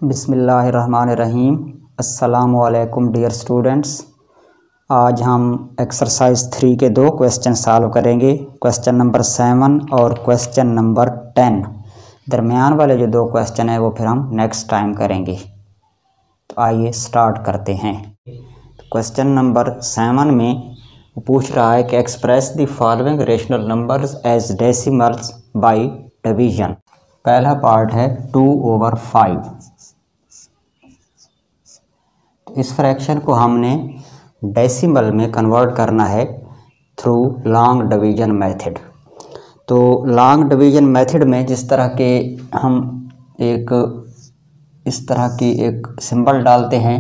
बिस्मिल्लाहिर्रहमानिर्रहीम। अस्सलामुअलैकुम dear students. आज हम एक्सरसाइज 3 के 2 क्वेश्चन सॉल्व करेंगे। क्वेश्चन नंबर 7 और क्वेश्चन नंबर 10। दरमियान वाले जो 2 क्वेश्चन हैं वो फिर हम नेक्स्ट टाइम करेंगे। तो आइए स्टार्ट करते हैं। क्वेश्चन नंबर 7 में वो पूछ रहा है कि express the following rational numbers as decimals by division. पहला पार्ट है 2/5। इस फ्रैक्शन को हमने डेसिमल में कन्वर्ट करना है थ्रू लॉन्ग डिवीजन मेथड। तो लॉन्ग डिवीजन मेथड में जिस तरह के हम इस तरह की एक सिंबल डालते हैं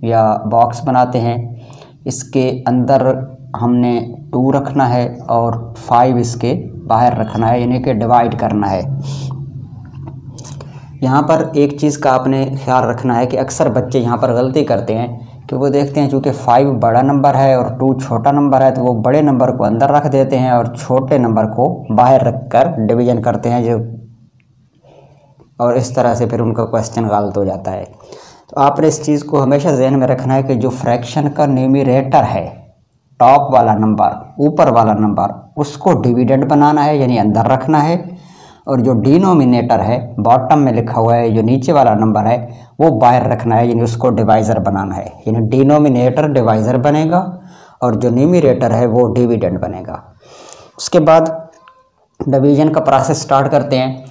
या बॉक्स बनाते हैं, इसके अंदर हमने 2 रखना है और 5 इसके बाहर रखना है, यानी कि डिवाइड करना है। यहाँ पर एक चीज़ का आपने ख्याल रखना है कि अक्सर बच्चे यहाँ पर गलती करते हैं कि वो देखते हैं चूँकि 5 बड़ा नंबर है और 2 छोटा नंबर है, तो वो बड़े नंबर को अंदर रख देते हैं और छोटे नंबर को बाहर रखकर डिवीजन करते हैं और इस तरह से फिर उनका क्वेश्चन गलत हो जाता है। तो आपने इस चीज़ को हमेशा जहन में रखना है कि जो फ्रैक्शन का न्यूमरेटर है, टॉप वाला नंबर, ऊपर वाला नंबर, उसको डिविडेंड बनाना है, यानी अंदर रखना है, और जो डिनोमिनेटर है, बॉटम में लिखा हुआ है जो नीचे वाला नंबर है, वो बाहर रखना है, यानी उसको डिवाइज़र बनाना है। यानी डिनोमिनेटर डिवाइज़र बनेगा और जो न्यूमरेटर है वो डिविडेंड बनेगा। उसके बाद डिवीजन का प्रोसेस स्टार्ट करते हैं।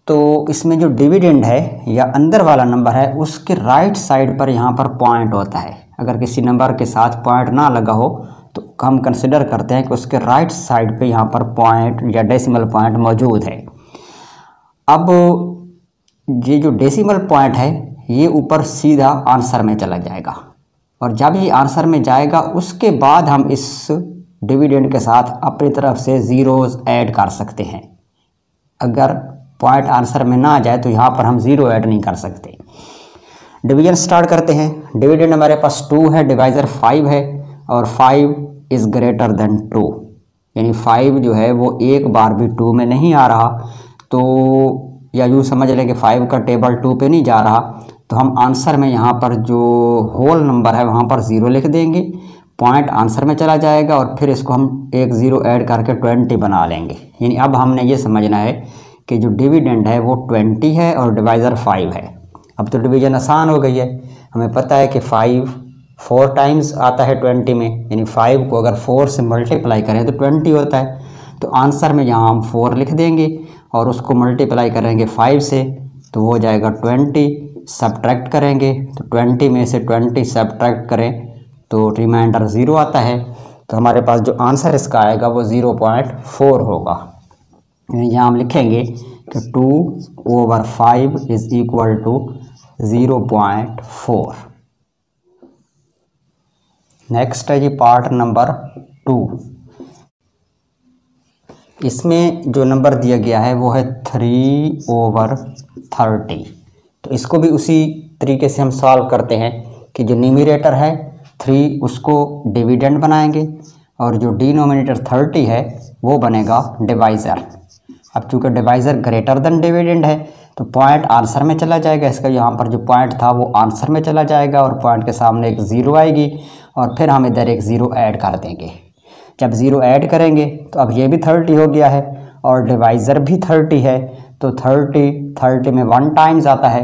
तो इसमें जो डिविडेंड है या अंदर वाला नंबर है, उसके राइट साइड पर यहाँ पर पॉइंट होता है। अगर किसी नंबर के साथ पॉइंट ना लगा हो तो हम कंसिडर करते हैं कि उसके राइट साइड पे यहाँ पर पॉइंट या डेसिमल पॉइंट मौजूद है। अब ये जो डेसिमल पॉइंट है ये ऊपर सीधा आंसर में चला जाएगा, और जब ये आंसर में जाएगा उसके बाद हम इस डिविडेंड के साथ अपनी तरफ से ज़ीरोज़ ऐड कर सकते हैं। अगर पॉइंट आंसर में ना जाए तो यहाँ पर हम ज़ीरो ऐड नहीं कर सकते। डिवीजन स्टार्ट करते हैं। डिविडेंड हमारे पास 2 है, डिवाइज़र 5 है, और 5 इज़ ग्रेटर देन 2, यानी 5 जो है वो एक बार भी 2 में नहीं आ रहा। तो या यूँ समझ लें कि 5 का टेबल 2 पे नहीं जा रहा, तो हम आंसर में यहाँ पर जो होल नंबर है वहाँ पर 0 लिख देंगे, पॉइंट आंसर में चला जाएगा और फिर इसको हम एक 0 ऐड करके 20 बना लेंगे। यानी अब हमने ये समझना है कि जो डिविडेंड है वो 20 है और डिवाइज़र 5 है। अब तो डिवीजन आसान हो गई है। हमें पता है कि 5 4 टाइम्स आता है 20 में, यानी 5 को अगर 4 से मल्टीप्लाई करें तो 20 होता है। तो आंसर में यहाँ हम 4 लिख देंगे और उसको मल्टीप्लाई करेंगे 5 से, तो वो हो जाएगा 20। सब्ट्रैक्ट करेंगे तो 20 में से 20 सब्ट्रैक्ट करें तो रिमाइंडर 0 आता है। तो हमारे पास जो आंसर इसका आएगा वो 0.4 होगा। यहाँ हम लिखेंगे कि 2/5 इज़ इक्वल टू 0.4। नेक्स्ट है जी पार्ट नंबर 2। इसमें जो नंबर दिया गया है वो है 3/30। तो इसको भी उसी तरीके से हम सॉल्व करते हैं कि जो न्यूमरेटर है 3 उसको डिविडेंड बनाएंगे और जो डिनोमिनेटर 30 है वो बनेगा डिवाइज़र। अब चूँकि डिवाइज़र ग्रेटर देन डिविडेंड है तो पॉइंट आंसर में चला जाएगा। इसका यहाँ पर जो पॉइंट था वो आंसर में चला जाएगा और पॉइंट के सामने एक 0 आएगी और फिर हम इधर एक 0 ऐड कर देंगे। जब 0 ऐड करेंगे तो अब ये भी 30 हो गया है और डिवाइज़र भी 30 है। तो 30 में 1 टाइम्स आता है,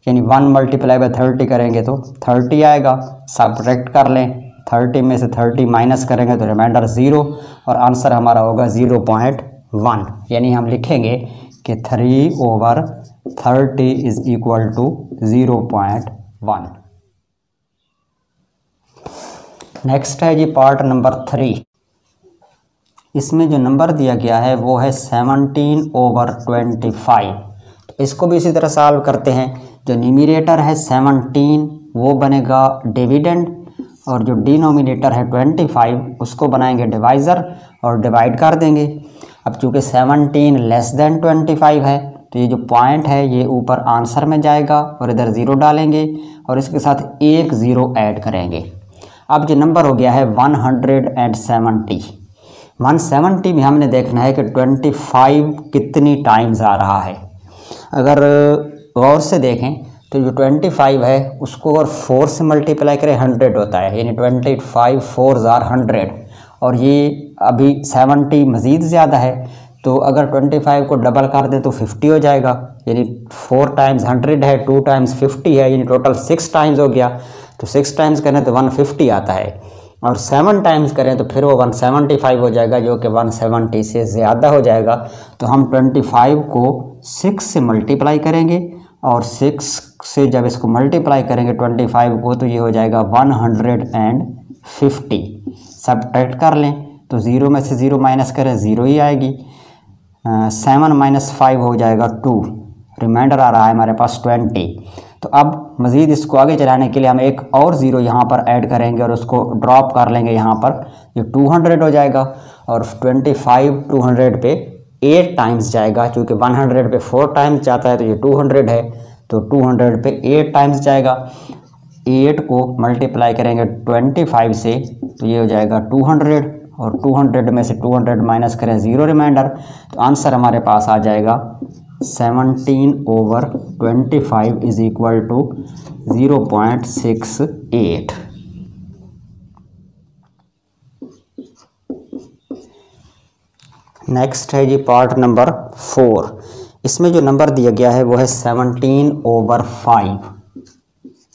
यानी 1 मल्टीप्लाई बाय 30 करेंगे तो 30 आएगा। सब्ट्रैक्ट कर लें, 30 में से 30 माइनस करेंगे तो रिमाइंडर 0 और आंसर हमारा होगा 0.1। यानी हम लिखेंगे कि 3/30 इज़ इक्वल टू 0.1। नेक्स्ट है जी पार्ट नंबर 3। इसमें जो नंबर दिया गया है वो है 17/25। तो इसको भी इसी तरह सॉल्व करते हैं। जो न्यूमरेटर है 17 वो बनेगा डिविडेंड और जो डिनोमिनेटर है 25 उसको बनाएंगे डिवाइज़र और डिवाइड कर देंगे। अब चूँकि 17 लेस देन 25 है तो ये जो पॉइंट है ये ऊपर आंसर में जाएगा और इधर 0 डालेंगे और इसके साथ एक 0 ऐड करेंगे। अब जो नंबर हो गया है 170। 170 में हमने देखना है कि 25 कितनी टाइम्स आ रहा है। अगर गौर से देखें तो जो 25 है उसको अगर 4 से मल्टीप्लाई करें 100 होता है, यानी 25 4 आर 100, और ये अभी 70 मज़ीद ज़्यादा है, तो अगर 25 को डबल कर दें तो 50 हो जाएगा, यानी 4 टाइम्स 100 है, 2 टाइम्स 50 है, यानी टोटल 6 टाइम्स हो गया। तो 6 टाइम्स करें तो 150 आता है, और 7 टाइम्स करें तो फिर वो 175 हो जाएगा, जो कि 170 से ज़्यादा हो जाएगा। तो हम 25 को 6 से मल्टीप्लाई करेंगे, और 6 से जब इसको मल्टीप्लाई करेंगे 25 को, तो ये हो जाएगा 150। सब्ट्रैक्ट कर लें तो 0 में से 0 माइनस करें 0 ही आएगी। 7 माइनस 5 हो जाएगा 2, रिमाइंडर आ रहा है हमारे पास 20। तो अब मज़ीद इसको आगे चलाने के लिए हम एक और 0 यहाँ पर ऐड करेंगे और उसको ड्रॉप कर लेंगे यहाँ पर, ये 200 हो जाएगा। और 25 200 पे 8 टाइम्स जाएगा, चूँकि 100 पे 4 टाइम्स जाता है, तो ये 200 है, तो 200 पे 8 टाइम्स जाएगा। 8 को मल्टीप्लाई करेंगे 25 से, तो ये हो जाएगा 200, और 200 में से 200 माइनस करें 0 रिमाइंडर, तो आंसर हमारे पास आ जाएगा 17/25 इज इक्वल टू 0.68। नेक्स्ट है जी पार्ट नंबर 4। इसमें जो नंबर दिया गया है वो है 17/5।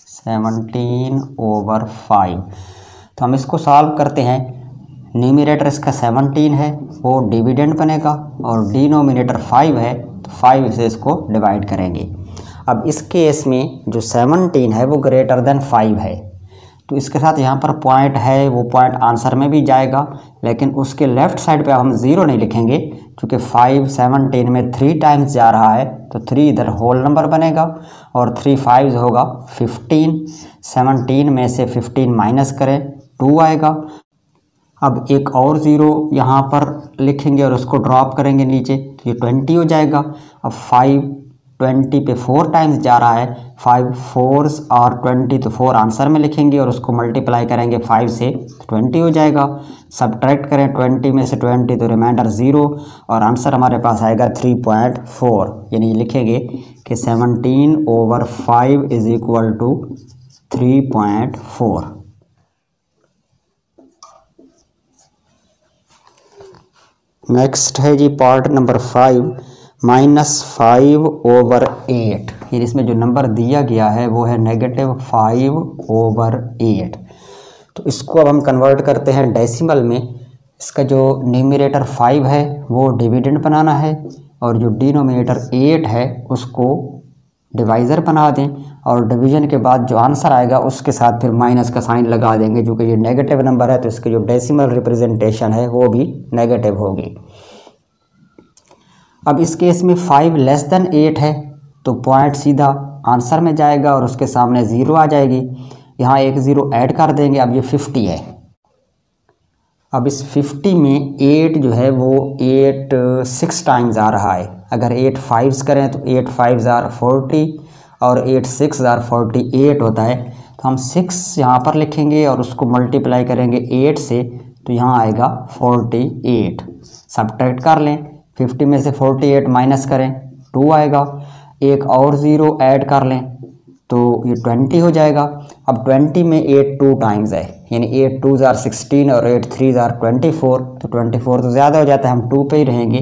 17/5। तो हम इसको सॉल्व करते हैं। न्यूमरेटर इसका 17 है, वो डिविडेंड बनेगा, और डिनोमिनेटर 5 है, तो 5 से इसको डिवाइड करेंगे। अब इस केस में जो 17 है वो ग्रेटर देन 5 है, तो इसके साथ यहाँ पर पॉइंट है, वो पॉइंट आंसर में भी जाएगा, लेकिन उसके लेफ़्ट साइड पे हम 0 नहीं लिखेंगे, क्योंकि 5 17 में 3 टाइम्स जा रहा है, तो 3 इधर होल नंबर बनेगा, और 3 5 होगा 15। 17 में से 15 माइनस करें 2 आएगा। अब एक और 0 यहाँ पर लिखेंगे और उसको ड्रॉप करेंगे नीचे, तो ये 20 हो जाएगा। अब 5 20 पे 4 टाइम्स जा रहा है, 5 4s और 20, तो 4 आंसर में लिखेंगे और उसको मल्टीप्लाई करेंगे 5 से, 20 हो जाएगा। सब्ट्रैक्ट करें 20 में से 20, तो रिमाइंडर 0, और आंसर हमारे पास आएगा 3.4, यानी लिखेंगे कि 17/5 इज इक्वल टू 3.4। नेक्स्ट है जी पार्ट नंबर 5, -5/8। फिर इसमें जो नंबर दिया गया है वो है -5/8। तो इसको अब हम कन्वर्ट करते हैं डेसिमल में। इसका जो न्यूमरेटर 5 है वो डिविडेंड बनाना है, और जो डिनोमिनेटर 8 है उसको डिवाइज़र बना दें, और डिवीज़न के बाद जो आंसर आएगा उसके साथ फिर माइनस का साइन लगा देंगे, जो कि ये नेगेटिव नंबर है, तो इसकी जो डेसिमल रिप्रेजेंटेशन है वो भी नेगेटिव होगी। अब इस केस में 5 लेस देन 8 है, तो पॉइंट सीधा आंसर में जाएगा और उसके सामने 0 आ जाएगी। यहाँ एक 0 ऐड कर देंगे। अब ये 50 है। अब इस 50 में 8 जो है वो 8 6 टाइम्स आ रहा है। अगर 8 5s करें तो 8 5s आर 40, और 8 6 आर 48 होता है। तो हम 6 यहाँ पर लिखेंगे और उसको मल्टीप्लाई करेंगे 8 से, तो यहाँ आएगा 48। सब्ट्रैक्ट कर लें, 50 में से 48 माइनस करें 2 आएगा। एक और 0 ऐड कर लें तो ये 20 हो जाएगा। अब 20 में 8 2 टाइम्स है, यानी 8 2s आर 16 और 8 3s आर 24, तो 24 तो ज़्यादा हो जाता है, हम 2 पे ही रहेंगे।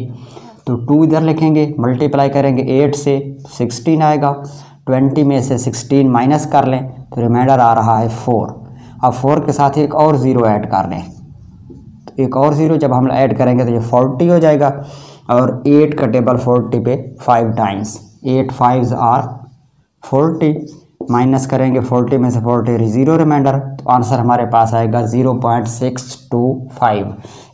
तो 2 इधर लिखेंगे, मल्टीप्लाई करेंगे 8 से, 16 आएगा। 20 में से 16 माइनस कर लें तो रिमाइंडर आ रहा है 4। अब 4 के साथ एक और 0 ऐड कर लें, तो एक और 0 जब हम ऐड करेंगे तो ये 40 हो जाएगा। और 8 का टेबल 40 पे 5 टाइम्स, 8 5s आर 40, माइनस करेंगे 40 में से 40 0 रिमाइंडर, तो आंसर हमारे पास आएगा 0.625।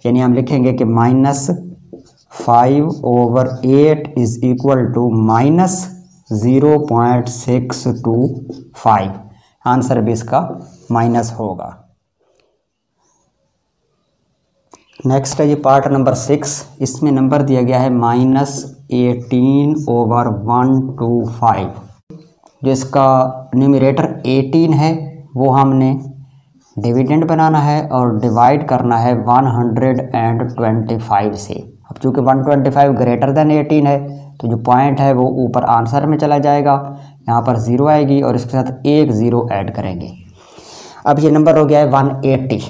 यानी हम लिखेंगे कि -5/8 इज इक्वल टू -0.625। आंसर भी इसका माइनस होगा। नेक्स्ट है जी पार्ट नंबर 6। इसमें नंबर दिया गया है -18/125। जो इसका न्यूमरेटर 18 है वो हमने डिविडेंड बनाना है और डिवाइड करना है 125 से। अब चूँकि 125 ग्रेटर देन 18 है, तो जो पॉइंट है वो ऊपर आंसर में चला जाएगा, यहाँ पर 0 आएगी और इसके साथ एक 0 ऐड करेंगे। अब ये नंबर हो गया है 180।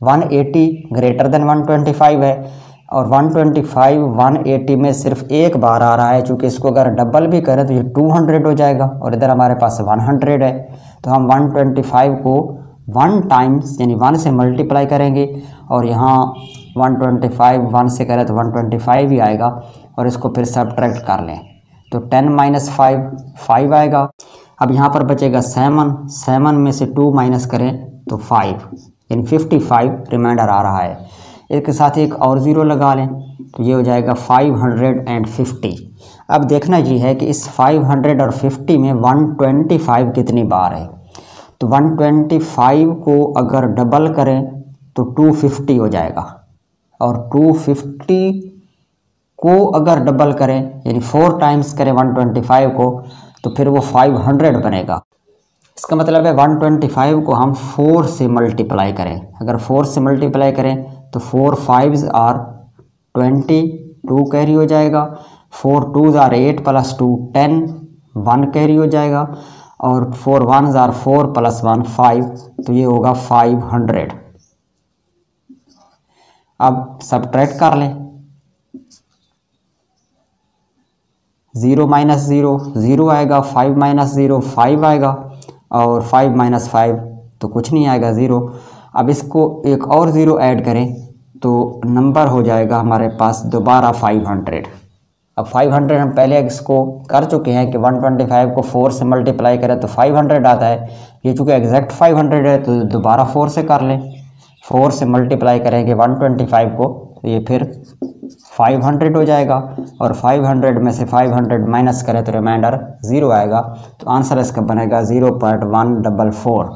180 ग्रेटर देन 125 है और 125 180 में सिर्फ एक बार आ रहा है, चूँकि इसको अगर डबल भी करें तो ये 200 हो जाएगा और इधर हमारे पास 100 है। तो हम 125 को 1 टाइम्स यानी 1 से मल्टीप्लाई करेंगे और यहाँ 125 1 से करें तो 125 ही आएगा और इसको फिर सब्ट्रैक्ट कर लें तो 10 माइनस 5 आएगा। अब यहाँ पर बचेगा 7 में से 2 माइनस करें तो 5 यानी 55 रिमाइंडर आ रहा है। इसके साथ एक और 0 लगा लें तो ये हो जाएगा 550। अब देखना ये है कि इस 500 और 50 में 125 कितनी बार है। तो 125 को अगर डबल करें तो 250 हो जाएगा और 250 को अगर डबल करें यानी 4 टाइम्स करें 125 को तो फिर वो 500 बनेगा। इसका मतलब है 125 को हम 4 से मल्टीप्लाई करें। अगर 4 से मल्टीप्लाई करें तो 4 5s आर 22 कैरी हो जाएगा, 4 2s आर 8 प्लस 2 10 1 कैरी हो जाएगा और 4 1s आर 4 प्लस 1 5 तो ये होगा 500। अब सब्ट्रैक्ट कर लें, 0 माइनस 0 0 आएगा, 5 माइनस 0 5 आएगा और 5 माइनस 5 तो कुछ नहीं आएगा 0। अब इसको एक और 0 ऐड करें तो नंबर हो जाएगा हमारे पास दोबारा 500। अब 500 हम पहले इसको कर चुके हैं कि 125 को 4 से मल्टीप्लाई करें तो 500 आता है। ये चूँकि एग्जैक्ट 500 है तो दोबारा 4 से कर लें, 4 से मल्टीप्लाई करेंगे 125 को तो ये फिर 500 हो जाएगा और 500 में से 500 माइनस करें तो रिमाइंडर 0 आएगा। तो आंसर इसका बनेगा 0.144।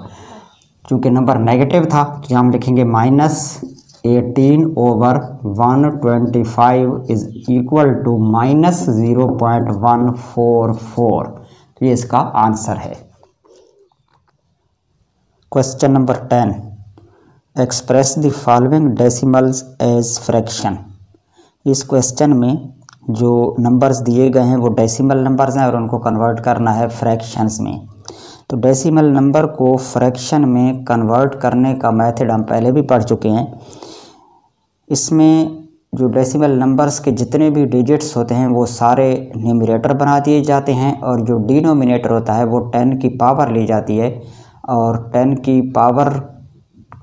चूँकि नंबर नेगेटिव था तो हम लिखेंगे -18 ओवर 125 इज इक्वल टू -0.144। तो ये इसका आंसर है। Question number 10, express the following decimals as fraction. इस क्वेश्चन में जो नंबर्स दिए गए हैं वो डेसिमल नंबर्स हैं और उनको कन्वर्ट करना है फ्रैक्शंस में। तो डेसिमल नंबर को फ्रैक्शन में कन्वर्ट करने का मेथड हम पहले भी पढ़ चुके हैं। इसमें जो डेसिमल नंबर्स के जितने भी डिजिट्स होते हैं वो सारे न्यूमरेटर बना दिए जाते हैं और जो डिनोमिनेटर होता है वो 10 की पावर ली जाती है और 10 की पावर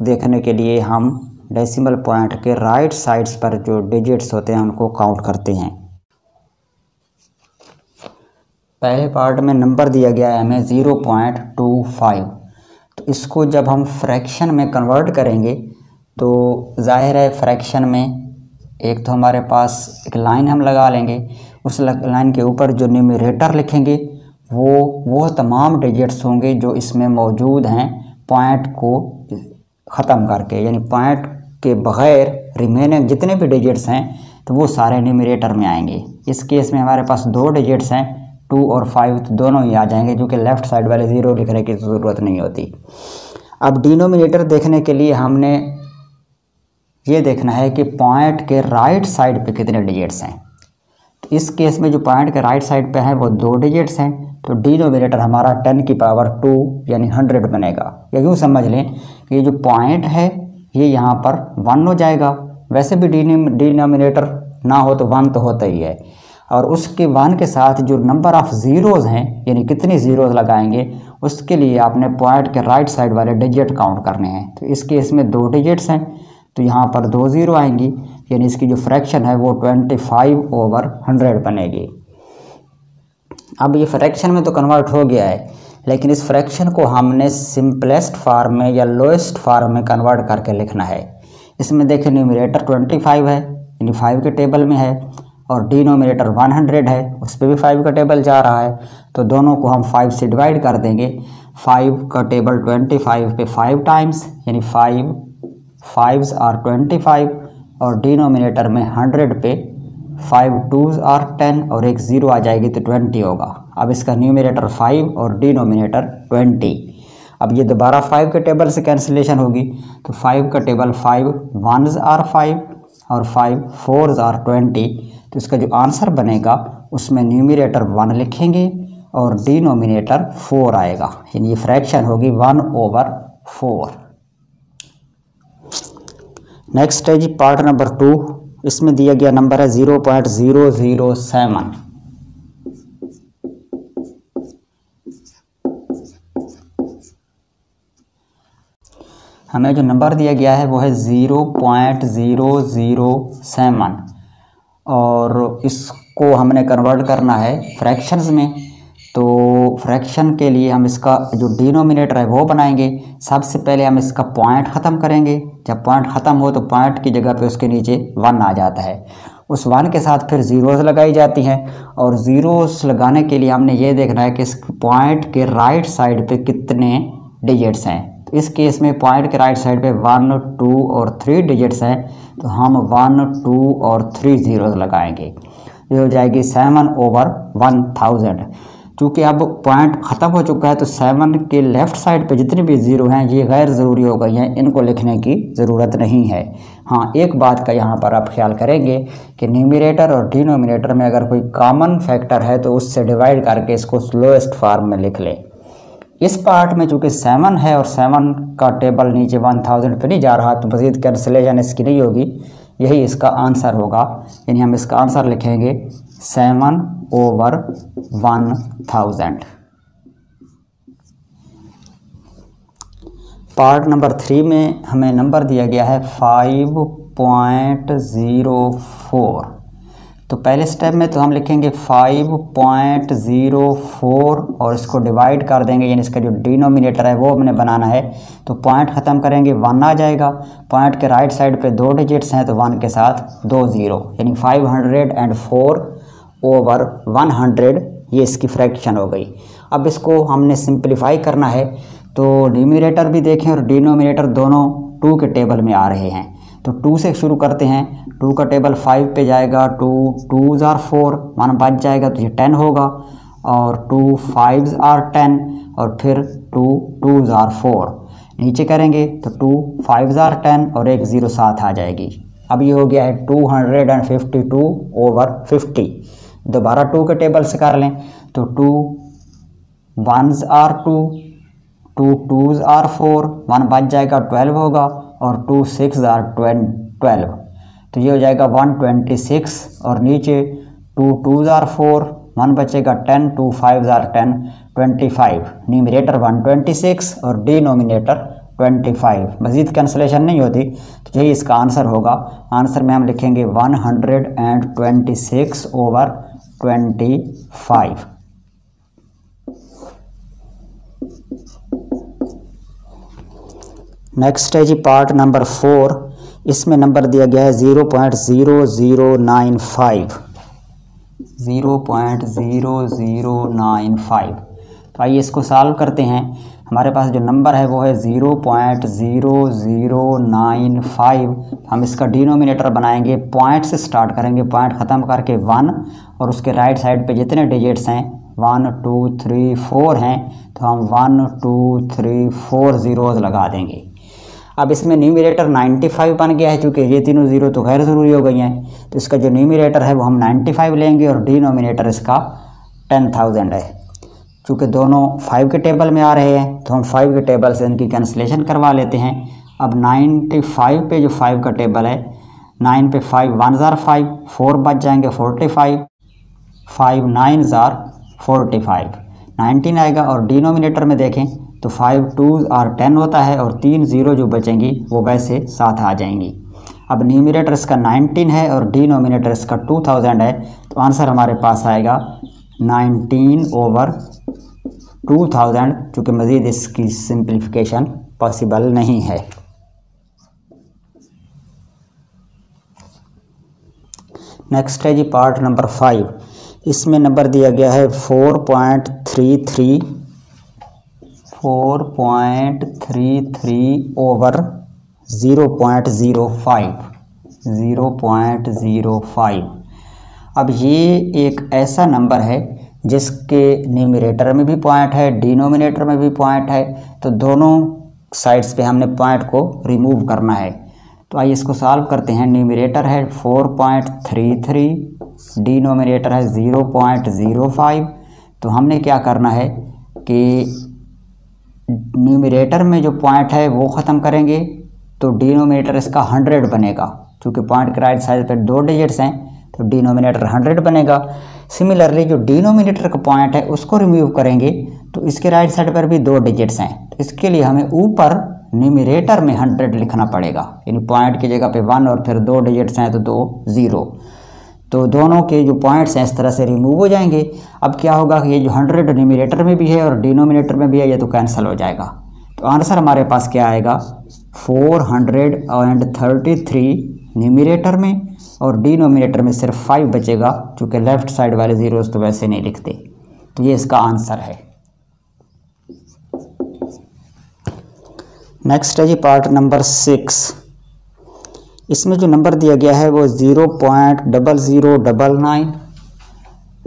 देखने के लिए हम डेसिमल पॉइंट के राइट साइड्स पर जो डिजिट्स होते हैं उनको काउंट करते हैं। पहले पार्ट में नंबर दिया गया है हमें 0.25। तो इसको जब हम फ्रैक्शन में कन्वर्ट करेंगे तो जाहिर है फ्रैक्शन में एक तो हमारे पास एक लाइन हम लगा लेंगे, उस लाइन के ऊपर जो न्यूमरेटर लिखेंगे वो तमाम डिजिट्स होंगे जो इसमें मौजूद हैं पॉइंट को ख़त्म करके, यानी पॉइंट के बग़ैर रिमेनिंग जितने भी डिजिट्स हैं तो वो सारे न्यूमरेटर में आएंगे। इस केस में हमारे पास 2 डिजिट्स हैं 2 और 5 तो दोनों ही आ जाएंगे, जो कि लेफ़्ट साइड वाले 0 लिखने की ज़रूरत नहीं होती। अब डिनोमिनेटर देखने के लिए हमने ये देखना है कि पॉइंट के राइट साइड पे कितने डिजिट्स हैं। तो इस केस में जो पॉइंट के राइट साइड पे है वो 2 डिजिट्स हैं, तो डिनोमिनेटर हमारा 10 की पावर 2 यानी 100 बनेगा। या यूँ समझ लें कि ये जो पॉइंट है ये यहाँ पर 1 हो जाएगा। वैसे भी डिनोमिनेटर ना हो तो 1 तो होता ही है, और उसके 1 के साथ जो नंबर ऑफ़ ज़ीरोज़ हैं यानी कितनी ज़ीरोज़ लगाएंगे उसके लिए आपने पॉइंट के राइट साइड वाले डिजिट काउंट करने हैं। तो इस केस में 2 डिजिट्स हैं तो यहाँ पर 2 0 आएंगी, यानी इसकी जो फ्रैक्शन है वो 25/100 बनेगी। अब ये फ्रैक्शन में तो कन्वर्ट हो गया है, लेकिन इस फ्रैक्शन को हमने सिंपलेस्ट फार्म में या लोएस्ट फार्म में कन्वर्ट करके लिखना है। इसमें देखें न्यूमरेटर 25 है यानी 5 के टेबल में है और डिनोमिनेटर 100 है उस पर भी 5 का टेबल जा रहा है, तो दोनों को हम 5 से डिवाइड कर देंगे। 5 का टेबल 25 पे 5 टाइम्स यानी 5 5s आर 25 और डिनोमिनेटर में 100 पे 5 2s आर 10 और एक 0 आ जाएगी तो 20 होगा। अब इसका न्यूमरेटर 5 और डिनोमिनेटर 20। अब ये दोबारा 5 के टेबल से कैंसिलेशन होगी तो 5 का टेबल 5 1s आर 5 और 5 4s आर 20। तो इसका जो आंसर बनेगा उसमें न्यूमरेटर 1 लिखेंगे और डिनोमिनेटर 4 आएगा, यानी ये फ्रैक्शन होगी 1/4। नेक्स्ट है जी पार्ट नंबर 2। इसमें दिया गया नंबर है 0.007। हमें जो नंबर दिया गया है वो है 0.007 और इसको हमने कन्वर्ट करना है फ्रैक्शंस में। तो फ्रैक्शन के लिए हम इसका जो डिनोमिनेटर है वो बनाएंगे। सबसे पहले हम इसका पॉइंट ख़त्म करेंगे। जब पॉइंट ख़त्म हो तो पॉइंट की जगह पे उसके नीचे 1 आ जाता है। उस 1 के साथ फिर ज़ीरोज़ लगाई जाती हैं और ज़ीरोज़ लगाने के लिए हमने ये देखना है कि इस पॉइंट के राइट साइड पे कितने डिजिट्स हैं। तो इस केस में पॉइंट के राइट साइड पे 1, 2 और 3 डिजिट्स हैं, तो हम 1, 2 और 3 ज़ीरोज़ लगाएंगे। ये हो जाएगी 7/1000। चूँकि अब पॉइंट ख़त्म हो चुका है तो 7 के लेफ़्ट साइड पे जितने भी ज़ीरो हैं ये गैर ज़रूरी हो गई हैं, इनको लिखने की ज़रूरत नहीं है। हाँ, एक बात का यहाँ पर आप ख्याल करेंगे कि न्यूमरेटर और डिनोमिनेटर में अगर कोई कॉमन फैक्टर है तो उससे डिवाइड करके इसको स्लोएस्ट फॉर्म में लिख लें। इस पार्ट में चूँकि 7 है और 7 का टेबल नीचे 1000 पे नहीं जा रहा तो मज़ीद कैंसिलेशन इसकी नहीं होगी, यही इसका आंसर होगा। यानी हम इसका आंसर लिखेंगे 7/1000। पार्ट नंबर 3 में हमें नंबर दिया गया है 5.04। तो पहले स्टेप में तो हम लिखेंगे 5.04 और इसको डिवाइड कर देंगे, यानी इसका जो डिनोमिनेटर है वो हमने बनाना है। तो पॉइंट ख़त्म करेंगे 1 आ जाएगा। पॉइंट के राइट साइड पे 2 डिजिट्स हैं तो 1 के साथ 2 ज़ीरो, यानी 504/100 ये इसकी फ्रैक्शन हो गई। अब इसको हमने सिंप्लीफाई करना है तो न्यूमरेटर भी देखें और डिनोमिनेटर दोनों 2 के टेबल में आ रहे हैं। तो 2 से शुरू करते हैं। 2 का टेबल 5 पे जाएगा, 2 2s are 4, 1 बच जाएगा तो ये 10 होगा और 2 5s are 10 और फिर 2 2s are 4। नीचे करेंगे तो 2 5s are 10 और एक 0 साथ आ जाएगी। अब ये हो गया है 252/50। दोबारा 2 के टेबल से कर लें तो 2 1s are 2, 2 2s are 4, 1 बच जाएगा 12 होगा और 2 6s are 12। तो ये हो जाएगा 126 और नीचे 2 2s are 4, 1 बचेगा 10, 2 5s are 10, 25। न्यूमरेटर 126 और डिनोमिनेटर 25। मज़ीद कैंसिलेशन नहीं होती तो यही इसका आंसर होगा। आंसर में हम लिखेंगे 126/25। नेक्स्ट है जी पार्ट नंबर 4। इसमें नंबर दिया गया है 0.0095। 0.0095। तो आइए इसको सॉल्व करते हैं। हमारे पास जो नंबर है वो है 0.0095। हम इसका डिनोमिनेटर बनाएंगे, पॉइंट से स्टार्ट करेंगे, पॉइंट ख़त्म करके 1 और उसके राइट साइड पे जितने डिजिट्स हैं 1 2 3 4 हैं तो हम 1 2 3 4 ज़ीरोज़ लगा देंगे। अब इसमें न्यूमरेटर 95 बन गया है, चूँकि ये तीनों ज़ीरो तो गैर ज़रूरी हो गई हैं तो इसका जो न्यूमरेटर है वो हम 95 लेंगे और डिनोमिनेटर इसका 10,000 है। चूँकि दोनों 5 के टेबल में आ रहे हैं तो हम 5 के टेबल से इनकी कैंसिलेशन करवा लेते हैं। अब 95 पे जो 5 का टेबल है, 9 पे 5 1s are 5, 4 बच जाएंगे 45, 5 9s are 45, 19 आएगा। और डिनोमिनेटर में देखें तो 5 2s are 10 होता है और 3 ज़ीरो जो बचेंगी वो वैसे साथ आ जाएंगी। अब न्यूमरेटर इसका 19 है और डिनोमिनेटर इसका 2000 है तो आंसर हमारे पास आएगा 19/2000, चूँकि मज़ीद इसकी सिंप्लीफिकेशन पॉसिबल नहीं है। नेक्स्ट है जी पार्ट नंबर 5। इसमें नंबर दिया गया है 4.33 4.33/0.05। अब ये एक ऐसा नंबर है जिसके न्यूमरेटर में भी पॉइंट है, डिनोमिनेटर में भी पॉइंट है, तो दोनों साइड्स पे हमने पॉइंट को रिमूव करना है। तो आइए इसको सॉल्व करते हैं। न्यूमरेटर है 4.33, डिनोमिनेटर है 0.05, तो हमने क्या करना है कि न्यूमरेटर में जो पॉइंट है वो ख़त्म करेंगे, तो डिनोमिनेटर इसका 100 बनेगा। चूँकि पॉइंट के राइट साइड पर 2 डिजिट्स हैं तो डिनोमिनेटर 100 बनेगा। सिमिलरली जो डिनोमिनेटर का पॉइंट है उसको रिमूव करेंगे तो इसके राइट साइड पर भी 2 डिजिट्स हैं, तो इसके लिए हमें ऊपर न्यूमरेटर में 100 लिखना पड़ेगा, यानी पॉइंट की जगह पे 1 और फिर 2 डिजिट्स हैं तो 2 0। तो दोनों के जो पॉइंट्स हैं इस तरह से रिमूव हो जाएंगे। अब क्या होगा कि ये जो 100 न्यूमरेटर में भी है और डिनोमिनेटर में भी है, ये तो कैंसिल हो जाएगा। तो आंसर हमारे पास क्या आएगा, 433 न्यूमरेटर में और डिनोमिनेटर में सिर्फ 5 बचेगा, चूँकि लेफ़्ट साइड वाले ज़ीरोज़ तो वैसे नहीं लिखते। तो ये इसका आंसर है। नेक्स्ट है जी पार्ट नंबर 6। इसमें जो नंबर दिया गया है वो 0.0099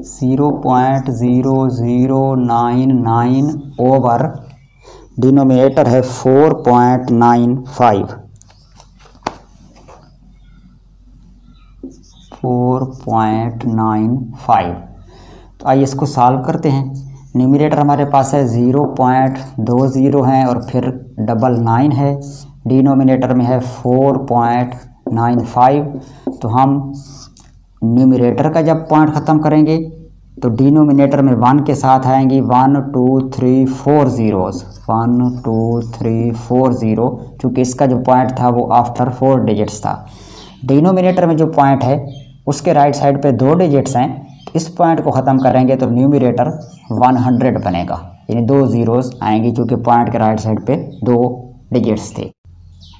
0.0099 ओवर डिनोमिनेटर है 4.95 4.95। तो आइए इसको सॉल्व करते हैं। न्यूमरेटर हमारे पास है 0.20 है और फिर 99 है, डिनोमिनेटर में है 4.95। तो हम न्यूमरेटर का जब पॉइंट ख़त्म करेंगे तो डिनोमिनेटर में 1 के साथ आएंगी 1 2 3 4 ज़ीरोज़, 1 2 3 4 ज़ीरो, चूँकि इसका जो पॉइंट था वो आफ्टर 4 डिजिट्स था। डिनोमिनेटर में जो पॉइंट है उसके राइट साइड पे 2 डिजिट्स हैं, इस पॉइंट को ख़त्म करेंगे तो न्यूमरेटर 100 बनेगा, यानी 2 ज़ीरोज़ आएंगी, चूँकि पॉइंट के राइट साइड पे 2 डिजिट्स थे।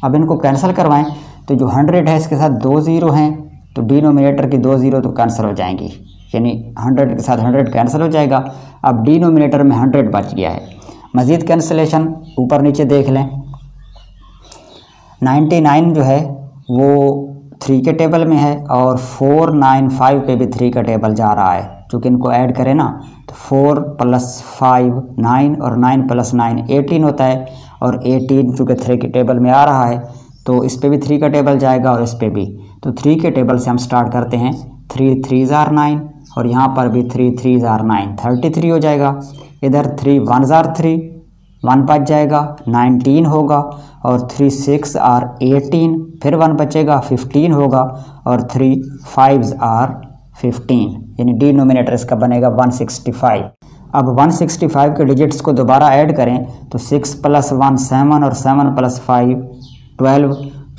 अब इनको कैंसिल करवाएं तो जो 100 है इसके साथ 2 ज़ीरो हैं, तो डिनोमिनेटर की 2 ज़ीरो तो कैंसिल हो जाएंगी, यानी 100 के साथ 100 कैंसिल हो जाएगा। अब डिनोमिनेटर में 100 बच गया है। मज़ीद कैंसिलेशन ऊपर नीचे देख लें। 99 जो है वो 3 के टेबल में है और 495 पे भी 3 का टेबल जा रहा है, चूँकि इनको ऐड करें ना तो 4 + 5 9 और 9 + 9 18 होता है, और 18 चूँकि 3 के टेबल में आ रहा है तो इस पे भी 3 का टेबल जाएगा और इस पे भी। तो 3 के टेबल से हम स्टार्ट करते हैं, 3 3s are 9 और यहाँ पर भी 3 3s are 9, 33 हो जाएगा। इधर 3 1s are 3, 1 बच जाएगा, 19 होगा, और 3 6 are 18, फिर 1 बचेगा, 15 होगा, और 3 5s are 15, यानी डिनोमिनेटर इसका बनेगा 165। अब 165 के डिजिट्स को दोबारा ऐड करें तो 6 + 1 7 और 7 + 5 12,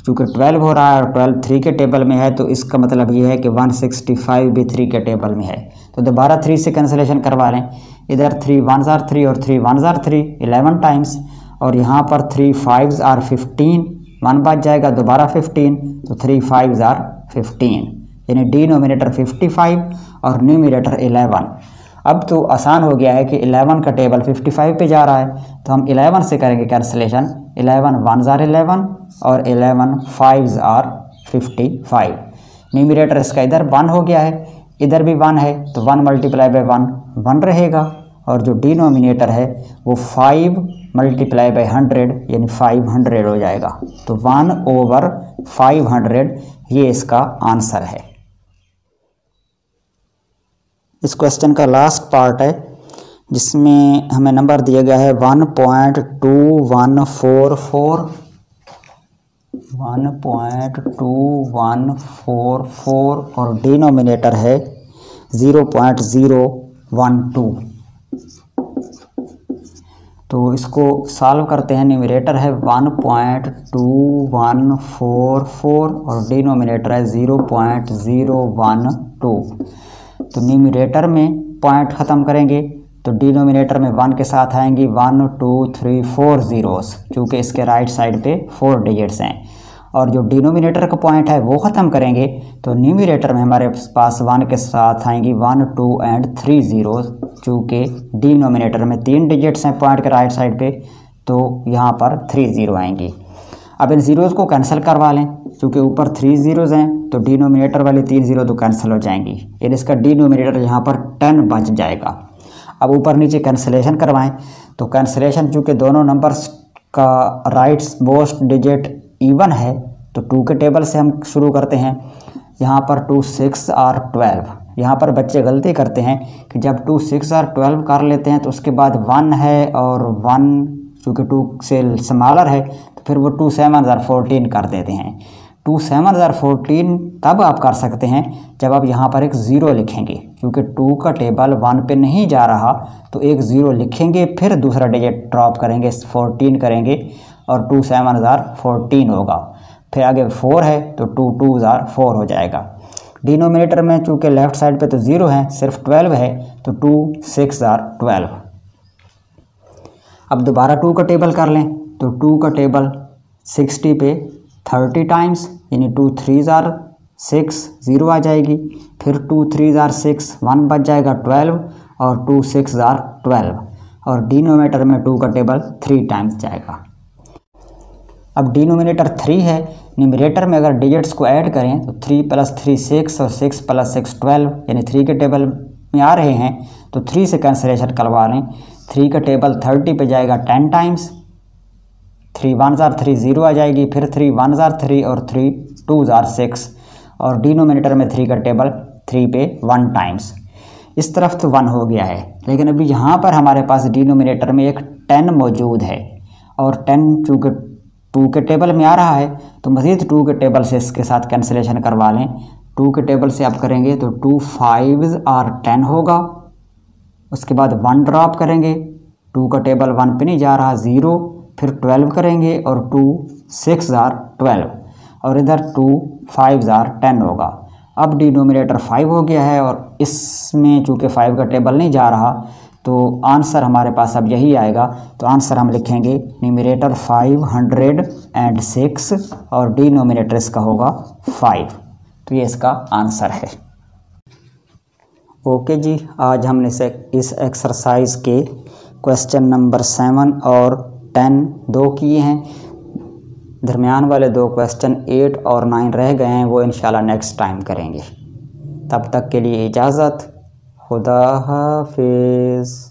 चूँकि 12 हो रहा है और 12 3 के टेबल में है, तो इसका मतलब ये है कि 165 भी 3 के टेबल में है। तो दोबारा 3 से कैंसिलेशन करवा लें। इधर 3 1s are 3 और 3 1s are 3 11 टाइम्स, और यहाँ पर 3 5s are 15, 1 बच जाएगा, दोबारा 15, तो 3 5s are 15, यानी डिनोमिनेटर 55 और न्यूमरेटर 11। अब तो आसान हो गया है कि 11 का टेबल 55 पे जा रहा है, तो हम 11 से करेंगे कैंसिलेशन। 11 1s are 11 और 11 5s are 55। न्यूमरेटर इसका इधर 1 हो गया है, इधर भी 1 है, तो 1 × 1 1 रहेगा, और जो डिनोमिनेटर है वो 5 × 100 यानी 500 हो जाएगा। तो 1/500 ये इसका आंसर है। इस क्वेश्चन का लास्ट पार्ट है जिसमें हमें नंबर दिया गया है 1.2144 1.2144 और डिनोमिनेटर है 0.012। तो इसको सॉल्व करते हैं। न्यूमरेटर है 1.2144 और डिनोमिनेटर है 0.012। तो न्यूमरेटर में पॉइंट ख़त्म करेंगे तो डिनोमिनेटर में 1 के साथ आएंगी 1 2 3 4 ज़ीरोज़, चूँकि इसके राइट साइड पे 4 डिजिट्स हैं, और जो डिनोमिनेटर का पॉइंट है वो ख़त्म करेंगे तो न्यूमरेटर में हमारे पास 1 के साथ आएंगी 1 2 और 3 ज़ीरोज़, चूँकि डिनोमिनेटर में 3 डिजिट्स हैं पॉइंट के राइट साइड पे, तो यहाँ पर 3 ज़ीरो आएंगी। अब इन ज़ीरोज़ को कैंसिल करवा लें, चूँकि ऊपर 3 ज़ीरोज़ हैं तो डिनोमिनेटर वाली 3 ज़ीरो तो कैंसिल हो जाएंगी, यानी इसका डिनोमिनेटर यहाँ पर 10 बच जाएगा। अब ऊपर नीचे कैंसिलेशन करवाएं तो कैंसिलेशन चूँकि दोनों नंबर्स का राइट मोस्ट डिजिट इवन है तो 2 के टेबल से हम शुरू करते हैं। यहाँ पर 2 6 और 12। यहाँ पर बच्चे गलती करते हैं कि जब 2 6 और 12 कर लेते हैं तो उसके बाद 1 है और 1 चूँकि 2 से स्मॉलर है तो फिर वो 2 7 और 14 कर देते हैं। 2 7 और 14 तब आप कर सकते हैं जब आप यहाँ पर एक ज़ीरो लिखेंगे, क्योंकि 2 का टेबल 1 पे नहीं जा रहा तो एक ज़ीरो लिखेंगे, फिर दूसरा डिजिट ड्रॉप करेंगे 14 करेंगे और 2 7 और 14 होगा। फिर आगे 4 है तो 2 2 और 4 हो जाएगा। डिनोमिनेटर में चूँकि लेफ़्ट साइड पे तो ज़ीरो है, सिर्फ 12 है तो 2 6 और 12। अब दोबारा 2 का टेबल कर लें तो 2 का टेबल 60 पे 30 टाइम्स, यानी 2 3 और 6 ज़ीरो आ जाएगी, फिर 2 3 और 6 1 बच जाएगा 12 और 2 6 और 12, और डिनोमिनेटर में 2 का टेबल 3 टाइम्स जाएगा। अब डिनोमिनेटर 3 है, न्यूमरेटर में अगर डिजिट्स को ऐड करें तो 3 + 3 6 और 6 + 6 12, यानी 3 के टेबल में आ रहे हैं तो 3 से कैंसिलेशन करवा लें। 3 का टेबल 30 पे जाएगा 10 टाइम्स, 3 1 और 3 ज़ीरो आ जाएगी, फिर 3 1 और 3 और 3 2 और 6, और डिनोमिनेटर में 3 का टेबल 3 पे 1 टाइम्स। इस तरफ तो 1 हो गया है, लेकिन अभी यहाँ पर हमारे पास डिनोमिनेटर में एक 10 मौजूद है, और 10 चूँकि 2 के टेबल में आ रहा है तो मज़ीद 2 के टेबल से इसके साथ कैंसिलेशन करवा लें। 2 के टेबल से आप करेंगे तो 2 5 और 10 होगा, उसके बाद 1 ड्रॉप करेंगे, 2 का टेबल 1 पे नहीं जा रहा ज़ीरो, फिर 12 करेंगे और 2 6 और 12, और इधर 2 5 और 10 होगा। अब डिनोमिनेटर 5 हो गया है और इसमें चूँकि 5 का टेबल नहीं जा रहा तो आंसर हमारे पास अब यही आएगा। तो आंसर हम लिखेंगे न्यूमरेटर 506 और डिनोमिनेटर इसका होगा 5। तो ये इसका आंसर है। ओके जी, आज हमने इस एक्सरसाइज के क्वेश्चन नंबर 7 और 10 दो किए हैं। दरमियान वाले 2 क्वेश्चन 8 और 9 रह गए हैं, वो इंशाल्लाह नेक्स्ट टाइम करेंगे। तब तक के लिए इजाज़त, खुदा हाफिज़।